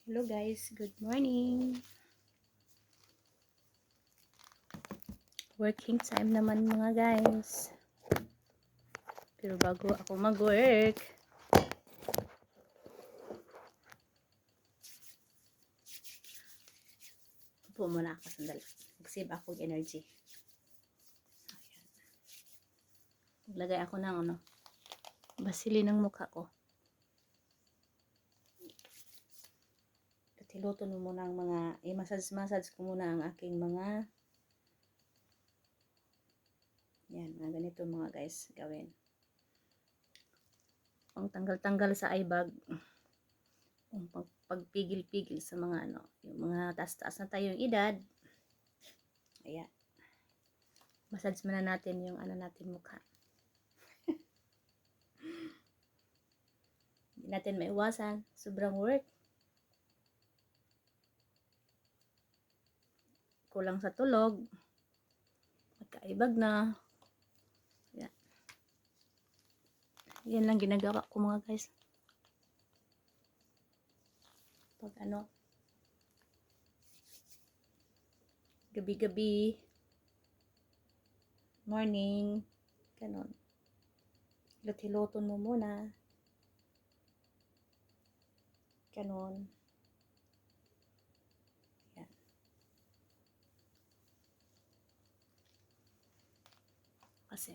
Hello guys, good morning. Working time naman mga guys. Pero bago ako mag-work, upo muna ako sandali. Mag-save ako ng energy. Ayan. Maglagay ako ng Vaseline ng mukha ko. At hiluto mo muna ang mga, i-massage ko muna ang aking mga, yan, mga ganito mga guys, gawin. Pang tanggal-tanggal sa eye bag. Pagpigil-pigil sa mga yung mga taas-taas na tayong edad. Ayan. Massage muna natin yung natin mukha. Hindi natin maiwasan. Sobrang work. Kulang sa tulog. Magkaibag na. Ayan. Yan lang ginagawa ko mga guys. Pag gabi-gabi, morning, ganon. Hilot-hiloton mo muna. Ganon. Ayan. Kasi,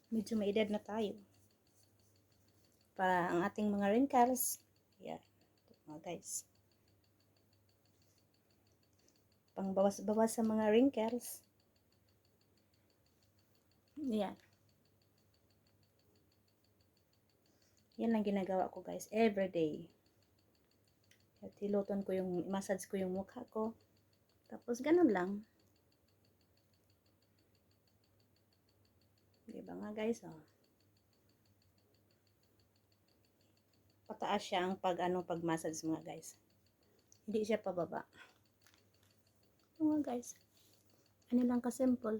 medyo may edad na tayo. Para ang ating mga wrinkles, ayan, mga guys. Pangbawas-bawas sa mga wrinkles. Ayan. Yan lang ginagawa ko guys, everyday. At hiluton ko yung, massage ko yung mukha ko. Tapos ganun lang. Diba nga guys, pataas siya ang pag-massage mga guys. Hindi siya pababa. Mga guys. Ano lang ka-simple.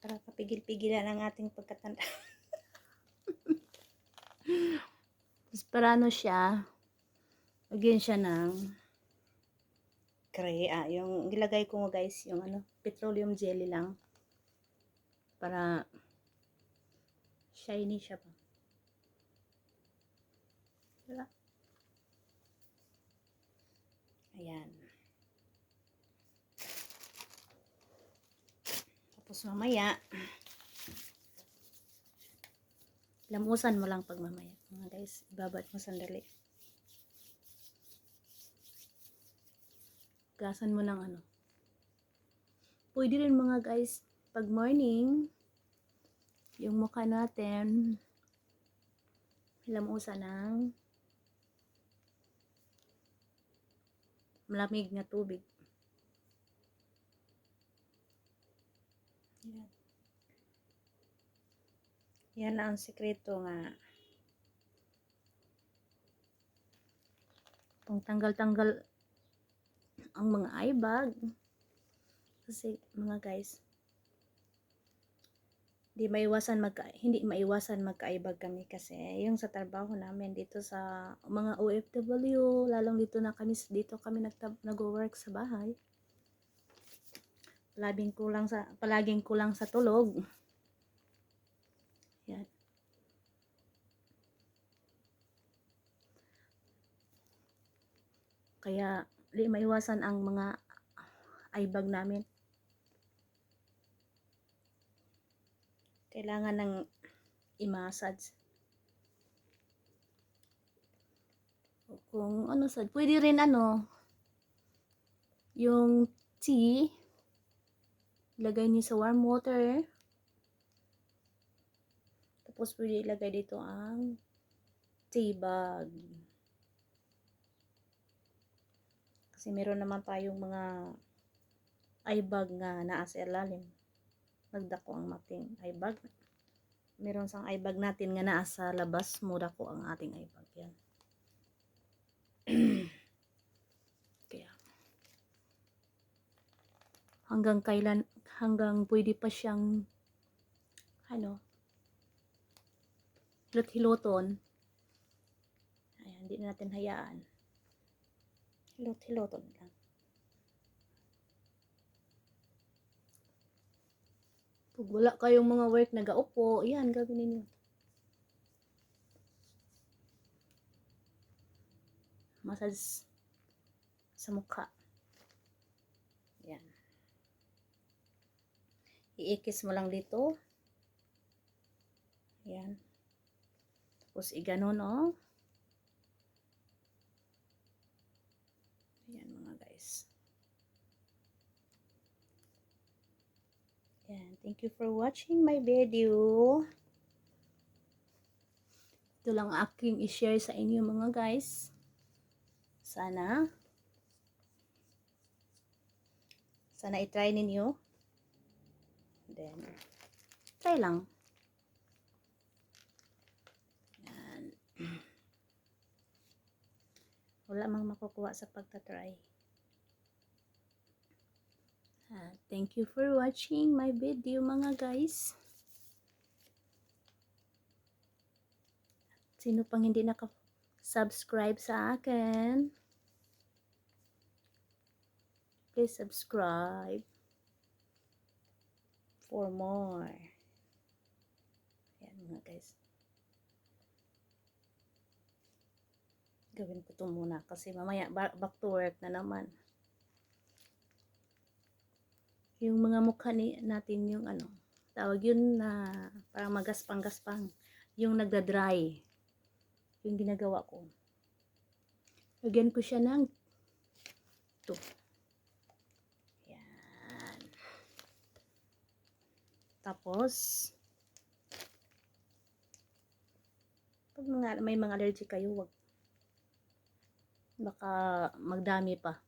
Para kapigil-pigilan ang ating pagkatanda. Tapos para siya, lagyan siya ng yung gilagay ko mo guys, yung petroleum jelly lang. Para shiny siya pa. Diba? Ayan. Tapos mamaya, lamusan mo lang pag mamaya. Mga guys, ibabad mo sandali. Gasan mo ng Pwede rin mga guys, pag morning, yung mukha natin, lamusan ng malamig na tubig. Yan. Yan na ang sekreto nga. Pang tanggal-tanggal ang mga eye bag. Kasi mga guys, hindi maiwasan magka-eye bag kami kasi yung sa trabaho namin dito sa mga OFW, lalong dito kami nag-work sa bahay. Palaging kulang sa tulog. Yan. Kaya di maiwasan ang mga eye bag namin. Kailangan ng i-massage. Kung pwede rin yung tea, ilagay niyo sa warm water. Tapos pwede ilagay dito ang tea bag. Kasi meron naman tayong mga eye bag nga naa sa ilalim. Nagdako ang mating eye bag. Meron sang eye bag natin nga naa sa labas, mura ko ang ating eye bag. Yan. Kaya hanggang pwede pa siyang hilot-hiloton. Ayan, hindi na natin hayaan. Hilot-hiloton lang. Pag wala kayong mga work nagaupo, yan, gawin ninyo. Massage sa mukha. Yan. Iikis mo lang dito. Yan. Tapos iganon, oh. Yan mga guys. Yan. Thank you for watching my video. Ito lang aking i-share sa inyo mga guys. Sana i-try ninyo. Then, try lang. Yan. Wala mang makukuha sa pagtatry. Thank you for watching my video mga guys. Sino pang hindi naka-subscribe sa akin, please subscribe for more. Ayan mga guys. Gawin ko ito muna kasi mamaya back to work na naman. Yung mga mukha natin yung ano, tawag yun na parang magaspang-gaspang. Yung nagda-dry. Yung ginagawa ko. Lagyan ko siya ng ito. Yan. Tapos, pag may mga allergy kayo, wag baka magdami pa.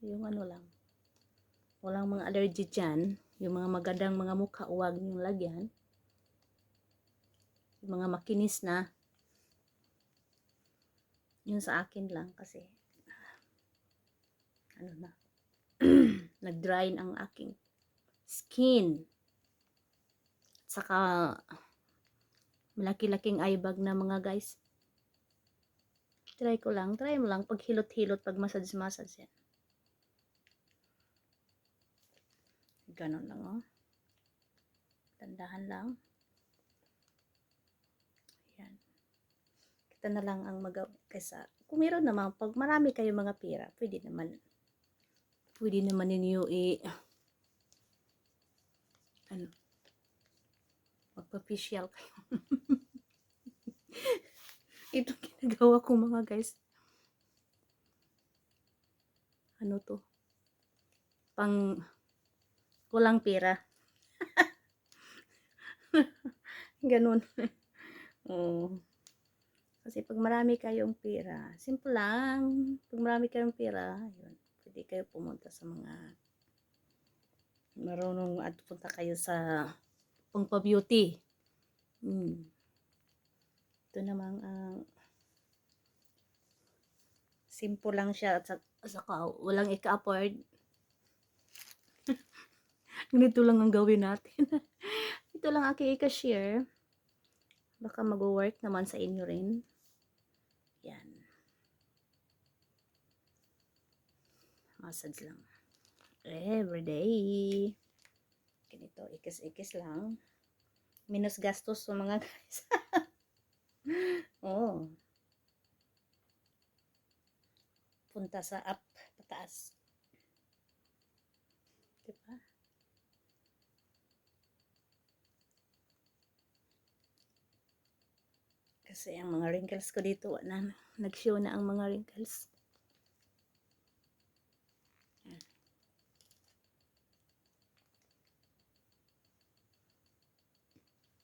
Yung ano lang. Walang mga allergy dyan. Yung mga magandang mga mukha, huwag niyong lagyan. Yung mga makinis na. Yung sa akin lang kasi ano na. Nag-dry ang aking skin. Saka malaki-laking eye bag na mga guys. Try mo lang pag hilot-hilot, pag massage yan. Ganon lang, oh. Tandahan lang. Yan. Kita na lang ang kaysa, kung meron naman, pag marami kayo mga pera, pwede naman ninyo magpa-facial kayo. Ito ginagawa ko mga guys. Ano to? Pang walang pera. Ganun. Oh. Kasi pag marami kayong pera, simple lang. Pag marami kayong pera, yun, pwede kayo pumunta sa mga marunong at punta kayo sa pangpa-beauty. Ito namang simple lang siya at saka walang ika-afford. Ganito lang ang gawin natin. Ito lang aking ika-share. Baka mag-work naman sa inyo rin. Yan. Massage lang. Everyday. Ganito, ikis-ikis lang. Minus gastos sa mga guys. Oh. Punta sa up, pataas. Diba? Kasi ang mga wrinkles ko dito, nag-show na ang mga wrinkles. Yan.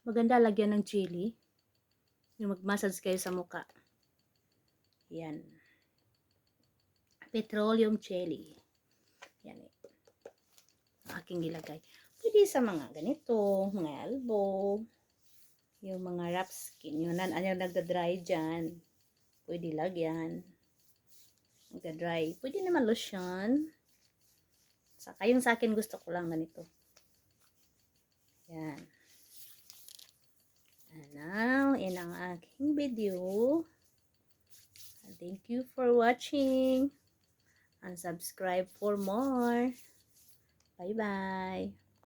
Maganda lagyan ng jelly. Yung mag-massage kayo sa mukha. Yan. Petroleum jelly. Yan eh. Aking gilagay. Pwede sa mga ganito, mga elbow, yung mga rough skin, yun nagda-dry dyan, pwede lagyan, nagda-dry, pwede naman lotion, saka yung sa akin gusto ko lang ganito, yan, aking video. Thank you for watching and subscribe for more. Bye-bye.